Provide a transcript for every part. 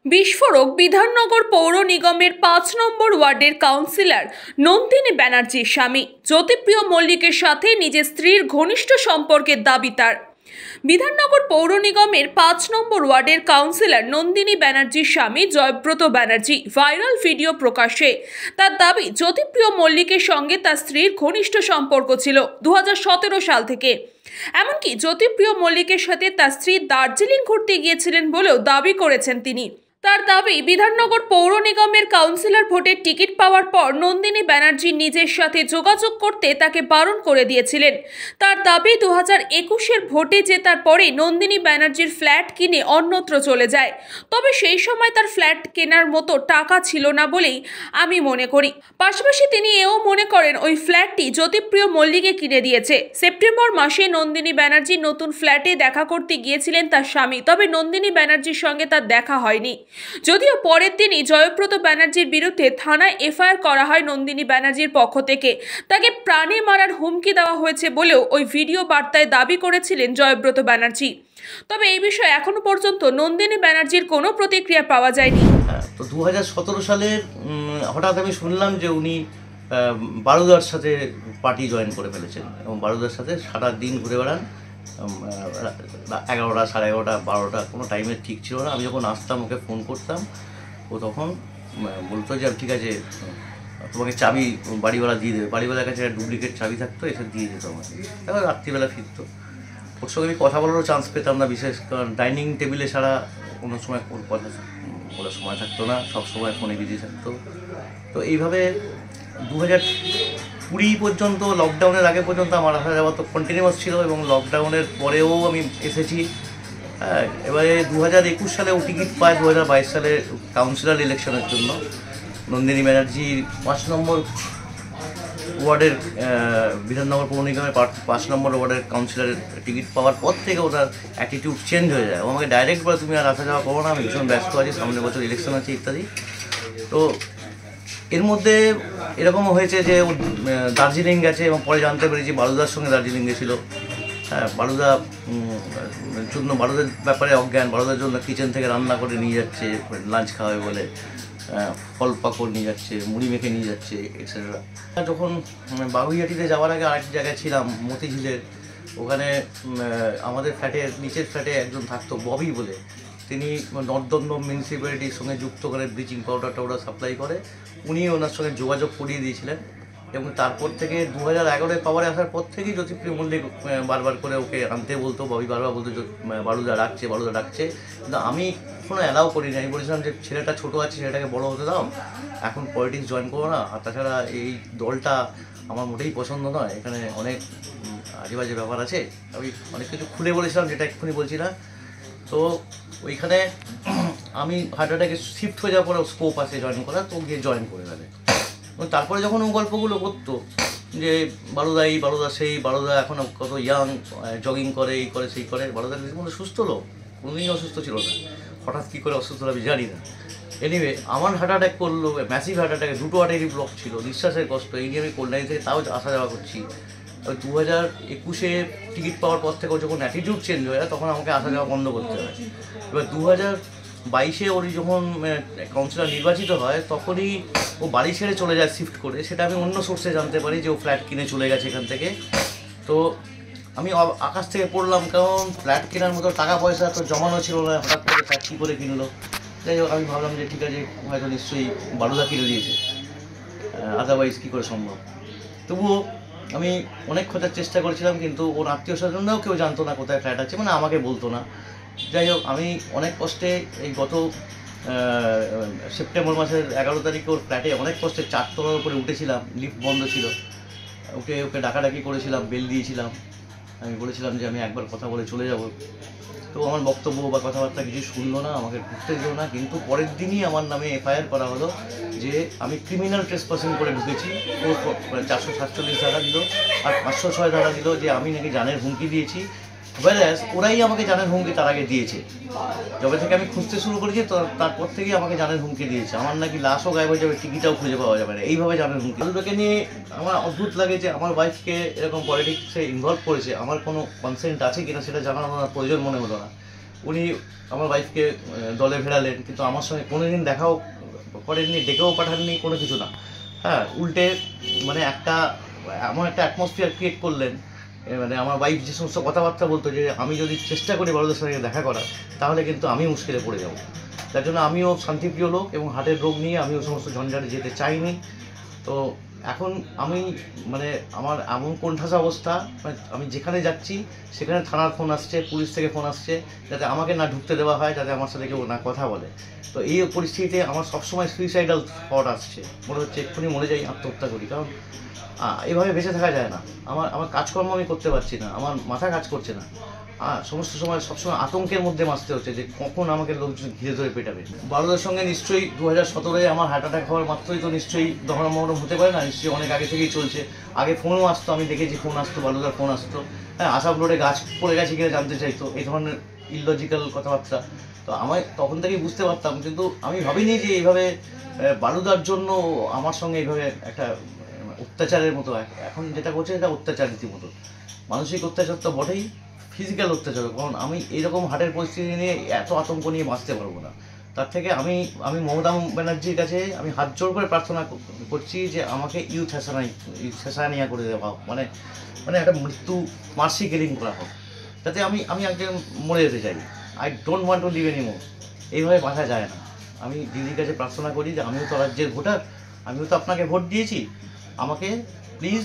বিস্ফোরক বিধাননগর পৌর নিগমের ৫ নম্বর ওয়ার্ডের কাউন্সিলর নন্দিনী ব্যানার্জির স্বামী জ্যোতিপ্রিয় মল্লিকের সাথে নিজের স্ত্রীর ঘনিষ্ঠ সম্পর্কের দাবি তার। বিধাননগর পৌর নিগমের ৫ নম্বর ওয়ার্ডের কাউন্সিলর নন্দিনী ব্যানার্জির স্বামী জয়ব্রত ব্যানার্জি ভাইরাল ভিডিও প্রকাশে তার দাবি জ্যোতিপ্রিয় মল্লিকের সঙ্গে তার স্ত্রীর ঘনিষ্ঠ সম্পর্ক ছিল ২০১৭ সাল থেকে। এমনকি জ্যোতিপ্রিয় মল্লিকের সাথে তার স্ত্রী দার্জিলিং ঘুরতে গিয়েছিলেন বলেও দাবি করেছেন তিনি। তার দাবি, বিধাননগর পৌর নিগমের কাউন্সিলর ভোটের টিকিট পাওয়ার পর নন্দিনী ব্যানার্জি নিজের সাথে যোগাযোগ করতে তাকে বারণ করে দিয়েছিলেন। তার দাবি ২০২১-এর ভোটে জেতার পরে নন্দিনী ব্যানার্জির ফ্ল্যাট কিনে অন্যত্র চলে যায়। তবে সেই সময় তার ফ্ল্যাট কেনার মতো টাকা ছিল না বলেই আমি মনে করি। পাশাপাশি তিনি এও মনে করেন ওই ফ্ল্যাটটি জ্যোতিপ্রিয় মল্লিকে কিনে দিয়েছে। সেপ্টেম্বর মাসে নন্দিনী ব্যানার্জি নতুন ফ্ল্যাটে দেখা করতে গিয়েছিলেন তার স্বামী, তবে নন্দিনী ব্যানার্জির সঙ্গে তার দেখা হয়নি। যদিও পরের দিনই জয়ব্রত ব্যানার্জির বিরুদ্ধে থানায় এফআইআর করা হয় নন্দিনী ব্যানার্জির পক্ষ থেকে। তাকে প্রাণে মারার হুমকি দেওয়া হয়েছে বলেও ওই ভিডিও বার্তায় দাবি করেছিলেন জয়ব্রত ব্যানার্জি। তবে এই বিষয়ে এখনো পর্যন্ত নন্দিনী ব্যানার্জির কোনো প্রতিক্রিয়া পাওয়া যায়নি। তো ২০১৭ সালের হঠাৎ আমি শুনলাম যে উনি বারুদার সাথে পার্টি জয়েন করে ফেলেছেন এবং বারুদার সাথে সারা দিন ঘুরে বেড়ান। ১১টা, ১১:৩০, ১২টা, কোনো টাইমের ঠিক ছিল না। আমি যখন আসতাম ওকে ফোন করতাম, ও তখন বলতো যে ঠিক আছে তোমাকে চাবি বাড়িওয়ালা দিয়ে দেবে। বাড়িওয়ালার কাছে ডুপ্লিকেট চাবি থাকতো, এসে দিয়ে যেত আমাকে। তারপর রাত্রিবেলা ফিরতো। ওর সঙ্গে আমি কথা বলারও চান্স পেতাম না, বিশেষ কারণ ডাইনিং টেবিলে ছাড়া কোনো সময় ওর কথা বলার সময় থাকতো না, সব সময় ফোনে বিজি থাকতো। তো এইভাবে ২০২০ পর্যন্ত, লকডাউনের আগে পর্যন্ত আমার আসা যাওয়া তো কন্টিনিউয়াস ছিল এবং লকডাউনের পরেও আমি এসেছি। এবারে ২০২১ সালে ও টিকিট পায় ২০২২ সালে কাউন্সিলর ইলেকশনের জন্য। নন্দিনী ব্যানার্জি ৫ নম্বর ওয়ার্ডের বিধাননগর পৌর নিগমের ৫ নম্বর ওয়ার্ডের কাউন্সিলরের টিকিট পাওয়ার পর থেকে ওনার অ্যাটিটিউড চেঞ্জ হয়ে যায়। ও আমাকে ডাইরেক্ট বলে তুমি আর আসা যাওয়া করো না, আমি ভীষণ ব্যস্ত আছি, সামনের বছর ইলেকশন আছে ইত্যাদি। তো এর মধ্যে এরকমও হয়েছে যে ও দার্জিলিং গেছে এবং পরে জানতে পেরেছি বারুদার সঙ্গে দার্জিলিং গেছিলো। হ্যাঁ, বারুদার ব্যাপারে অজ্ঞান। বারুদার জন্য কিচেন থেকে রান্না করে নিয়ে যাচ্ছে, লাঞ্চ খাওয়াবে বলে ফল পাকড় নিয়ে যাচ্ছে, মুড়ি মেখে নিয়ে যাচ্ছে এটসেট্রা। যখন বাগুইহাটিতে যাওয়ার আগে আরেক জায়গায় ছিলাম মতিঝিলের, ওখানে আমাদের ফ্ল্যাটের নিচের ফ্ল্যাটে একজন থাকতো ববি বলে। তিনি নর্থদমদম মিউনিসিপ্যালিটির সঙ্গে যুক্ত করে ব্লিচিং পাউডার সাপ্লাই করে। উনি ওনার সঙ্গে যোগাযোগ করিয়ে দিয়েছিলেন এবং তারপর থেকে ২০১১-এ পাওয়ারে আসার পর থেকেই জ্যোতিপ্রিয় মল্লিক বারবার করে ওকে আনতে বলতো। ববি বারবার বলতো বারুদা ডাকছে, কিন্তু আমি কোনো অ্যালাউ করিনি। আমি বলেছিলাম যে ছেলেটা ছোটো আছে, ছেলেটাকে বড় হতে দাও, এখন পলিটিক্স জয়েন করো না। আর তাছাড়া এই দলটা আমার মোটেই পছন্দ নয়, এখানে অনেক আজেবাজে ব্যাপার আছে। আমি অনেক কিছু খুলে বলেছিলাম, যেটা এক্ষুনি বলছি না। তো ওইখানে আমি হার্ট অ্যাটাকে শিফট হয়ে যাওয়ার পরে স্কোপ আছে জয়েন করার, তো গিয়ে জয়েন করে ফেলে। তারপরে যখন ও গল্পগুলো করতো যে বারুদা সেই বারুদা এখন কত ইয়াং, জগিং করে, এই করে সেই করে, বারুদা কিন্তু সুস্থ লোক, কোনোদিনই অসুস্থ ছিল না। হঠাৎ কী করে অসুস্থ আমি জানি না। এনিওয়ে আমার হার্ট অ্যাটাক করলো, ম্যাসিভ হার্ট অ্যাটাকে, 2টো আর্টারি ব্লক ছিল, নিঃশ্বাসের কষ্ট। এই নিয়ে আমি কল্যাণী থেকে তাও আসা যাওয়া করছি। ২০২১-এ টিকিট পাওয়ার পর থেকে যখন অ্যাটিটিউড চেঞ্জ হয়ে যায় তখন আমাকে আসা যাওয়া বন্ধ করতে হয়। এবার ২০২২-এ ওর যখন কাউন্সিলর নির্বাচিত হয় তখনই ও বাড়ি ছেড়ে চলে যায় শিফট করে। সেটা আমি অন্য সোর্সে জানতে পারি যে ও ফ্ল্যাট কিনে চলে গেছে এখান থেকে। তো আমি আকাশ থেকে পড়লাম, কারণ ফ্ল্যাট কেনার মতো টাকা পয়সা তো জমানো ছিল না, হঠাৎ করে ফ্ল্যাট কী করে কিনলো। যাই হোক, আমি ভাবলাম যে ঠিক আছে, হয়তো নিশ্চয়ই বারুদা কিনে দিয়েছে, আদারওয়াইজ কী করে সম্ভব। তবুও আমি অনেক খোঁজার চেষ্টা করেছিলাম, কিন্তু ওর আত্মীয় স্বজনরাও কেউ জানতো না কোথায় ফ্ল্যাট আছে, মানে আমাকে বলতো না। যাই হোক, আমি অনেক কষ্টে এই গত সেপ্টেম্বর মাসের ১১ তারিখে ওর ফ্ল্যাটে অনেক কষ্টে 4 তলার উপরে উঠেছিলাম, লিফট বন্ধ ছিল। ওকে ডাকাডাকি করেছিলাম, বেল দিয়েছিলাম। আমি বলেছিলাম যে আমি একবার কথা বলে চলে যাব। তো আমার বক্তব্য বা কথাবার্তা কিছু শুনলো না, আমাকে ঢুকতে দিল না। কিন্তু পরের দিনই আমার নামে এফআইআর করা হলো যে আমি ক্রিমিনাল ট্রেসপাসিং করে ঢুকেছি। ও ৪৪৭ ধারা দিল আর ৫০৬ ধারা দিল যে আমি নাকি জানের হুমকি দিয়েছি। ওয়ারাস ওরাই আমাকে জানের হুমকি তার আগে দিয়েছে। যবে থেকে আমি খুঁজতে শুরু করেছি তারপর থেকেই আমাকে জানের হুমকি দিয়েছে। আমার নাকি লাশও গায়েব হয়ে যাবে, টিকিটাও খুঁজে পাওয়া যাবে না, এইভাবে জানের হুমকি। এগুলোকে নিয়ে আমার অদ্ভুত লাগে যে আমার ওয়াইফকে এরকম পলিটিক্সে ইনভলভ করেছে, আমার কোনো কনসেন্ট আছে কিনা সেটা জানার আমার প্রয়োজন মনে হলো না। উনি আমার ওয়াইফকে দলে ভেড়ালেন, কিন্তু আমার সঙ্গে কোনোদিন দেখাও করেননি, ডেকেও পাঠাননি, কোনো কিছু না। হ্যাঁ, উল্টে মানে এমন একটা অ্যাটমসফিয়ার ক্রিয়েট করলেন, মানে আমার ওয়াইফ যে সমস্ত কথাবার্তা বলতো যে আমি যদি চেষ্টা করি বড়দের সঙ্গে দেখা করার, তাহলে কিন্তু আমি মুশকিলে পড়ে যাব। তার জন্য আমিও শান্তিপ্রিয় লোক এবং হার্টের রোগ নিয়ে আমিও সমস্ত ঝঞ্ঝাটে যেতে চাইনি। তো এখন আমি মানে আমার এমন কোণঠাসা অবস্থা, মানে আমি যেখানে যাচ্ছি সেখানে থানার ফোন আসছে, পুলিশ থেকে ফোন আসছে, যাতে আমাকে না ঢুকতে দেওয়া হয়, যাতে আমার সাথে কেউ না কথা বলে। তো এই পরিস্থিতিতে আমার সবসময় সুইসাইডাল থট আসছে, মনে হচ্ছে এক্ষুনি মরে যাই, আত্মহত্যা করি। কারণ এইভাবে বেঁচে থাকা যায় না। আমার কাজকর্ম আমি করতে পারছি না, আমার মাথা কাজ করছে না। সমস্ত সময় সবসময় আতঙ্কের মধ্যে বাঁচতে হচ্ছে যে কখন আমাকে লোকজন ঘিরে ধরে পেটাবে। বারোদের সঙ্গে নিশ্চয়ই 2017-এ আমার হার্ট অ্যাটাক হওয়ার মাত্রই তো নিশ্চয়ই দহনমহনম হতে পারে না, নিশ্চয়ই অনেক আগে থেকেই চলছে। আগে ফোনও আসতো, আমি দেখেছি ফোন আসতো, বারোদার ফোন আসতো। হ্যাঁ, আসাম রোডে গাছ পড়ে গেছে কিনা জানতে চাইতো, এই ধরনের ইললজিক্যাল কথাবার্তা। তো আমায় তখন থেকেই বুঝতে পারতাম, কিন্তু আমি ভাবিনি যে এইভাবে বারুদার জন্য আমার সঙ্গে এইভাবে একটা অত্যাচারের মতো। এখন যেটা করছে এটা অত্যাচার রীতিমতো, মানসিক অত্যাচার তো বটেই, ফিজিক্যাল অত্যাচার। কারণ আমি এইরকম হার্টের পরিস্থিতি নিয়ে এত আতঙ্ক নিয়ে বাঁচতে পারবো না। তার থেকে আমি মমতা ব্যানার্জির কাছে আমি হাত জোর করে প্রার্থনা করছি যে আমাকে ইউথ্যাসানিয়া করে দেওয়া হোক, মানে একটা মৃত্যু মার্সি কিলিং করা হোক, যাতে আমি একজন মরে যেতে চাই। I don't want to live any more. এইভাবে বাঁচা যায় না। আমি দিদির কাছে প্রার্থনা করি যে আমিও তো রাজ্যের ভোটার, আমিও তো আপনাকে ভোট দিয়েছি, আমাকে প্লিজ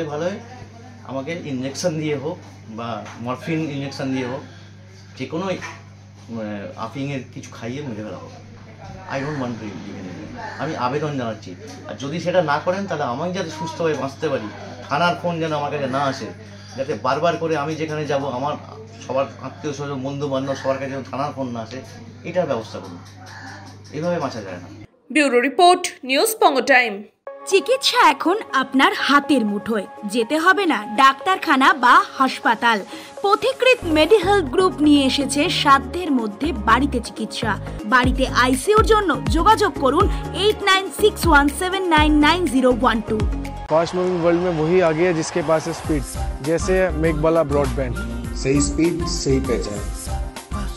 ভালোই আমাকে ইঞ্জেকশন দিয়ে হোক বা মরফিন ইঞ্জেকশন দিয়ে হোক, যে কোনো আফিংয়ের কিছু খাইয়ে মেরে ফেলা হোক। I don't want to live any more. আমি আবেদন জানাচ্ছি, আর যদি সেটা না করেন তাহলে আমি যাতে সুস্থভাবে বাঁচতে পারি, থানার ফোন যেন আমার কাছে না আসে, যাতে বারবার করে আমি যেখানে যাব আমার সবার আত্মীয় স্বজন বন্ধু বান্ধব সবার কাছে যেন থানার ফোন না আসে, এটার ব্যবস্থা করুন। এভাবে বাঁচা যায় না। ব্যুরো রিপোর্ট, নিউজ বঙ্গ টাইম। চিকিৎসা এখন আপনার হাতের মুঠোয়, যেতে হবে না ডাক্তারখানা বা হাসপাতাল। পথিকৃৎ মেডিহেলথ গ্রুপ নিয়ে এসেছে সাধ্যের মধ্যে বাড়িতে চিকিৎসা। বাড়িতে আইসিইউর জন্য যোগাযোগ করুন 8961799012। फास्ट मूविंग वर्ल्ड में वही आगे है जिसके पास है स्पीड, जैसे मेघबाला ब्रॉडबैंड। सही स्पीड सही पहचान।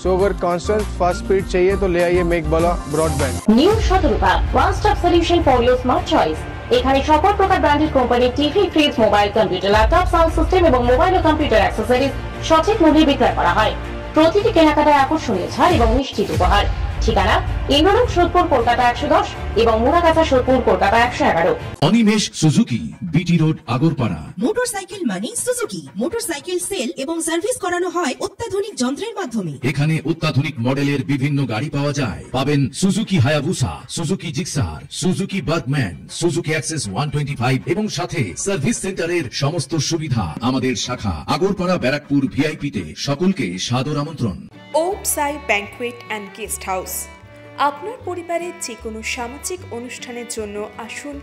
सो अगर कांस्टेंट फास्ट स्पीड चाहिए तो ले आइए मेघबाला ब्रॉडबैंड। নিউ সতর্কতা, one stop solution for your smart choice. এখানে সকল প্রকার ব্র্যান্ডেড কোম্পানির TV, fridge, mobile, computer, laptop, sound system এবং মোবাইল ও কম্পিউটার অ্যাক্সেসরিজ সঠিক মূল্যে বিক্রয় করা হয়। প্রতিটি কেনাকাটায় আকর্ষণীয় ছাড় এবং নিশ্চিত উপহার। ঠিকানা ইন্দ্রলোক, সোদপুর, কলকাতা 110 এবং Muragachha, Sodepur, Kolkata 111। Animesh Suzuki, BT road, Agarpara. Motorcycle মানে সুজুকি। মোটরসাইকেল সেল এবং সার্ভিস করানো হয় অত্যাধুনিক যন্ত্রের মাধ্যমে। এখানে অত্যাধুনিক মডেলের বিভিন্ন গাড়ি পাওয়া যায়। পাবেন Suzuki Hayabusa, Suzuki Gixxer, Suzuki Bergman, Suzuki access 125 এবং সাথে সার্ভিস সেন্টারের সমস্ত সুবিধা। আমাদের শাখা আগরপাড়া, ব্যারাকপুর ভিআইপিতে। সকলকে সাদর আমন্ত্রণ। ওম সাই ব্যাংকুয়েট অ্যান্ড গেস্ট হাউস। আপনার পরিবারের যে কোনো সামাজিক অনুষ্ঠানের জন্য আসুন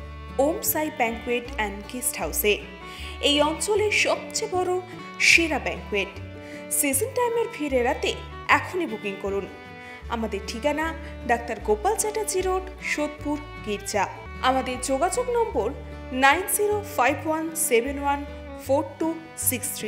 ওম সাই ব্যাংকুয়েট অ্যান্ড গেস্ট হাউসে। এই অঞ্চলের সবচেয়ে বড় সেরা ব্যাংকুয়েট। সিজন টাইমের ভিড় এড়াতে এখনই বুকিং করুন। আমাদের ঠিকানা ডাক্তার গোপাল চ্যাটার্জি রোড, সোদপুর, গির্জা। আমাদের যোগাযোগ নম্বর 9051714263।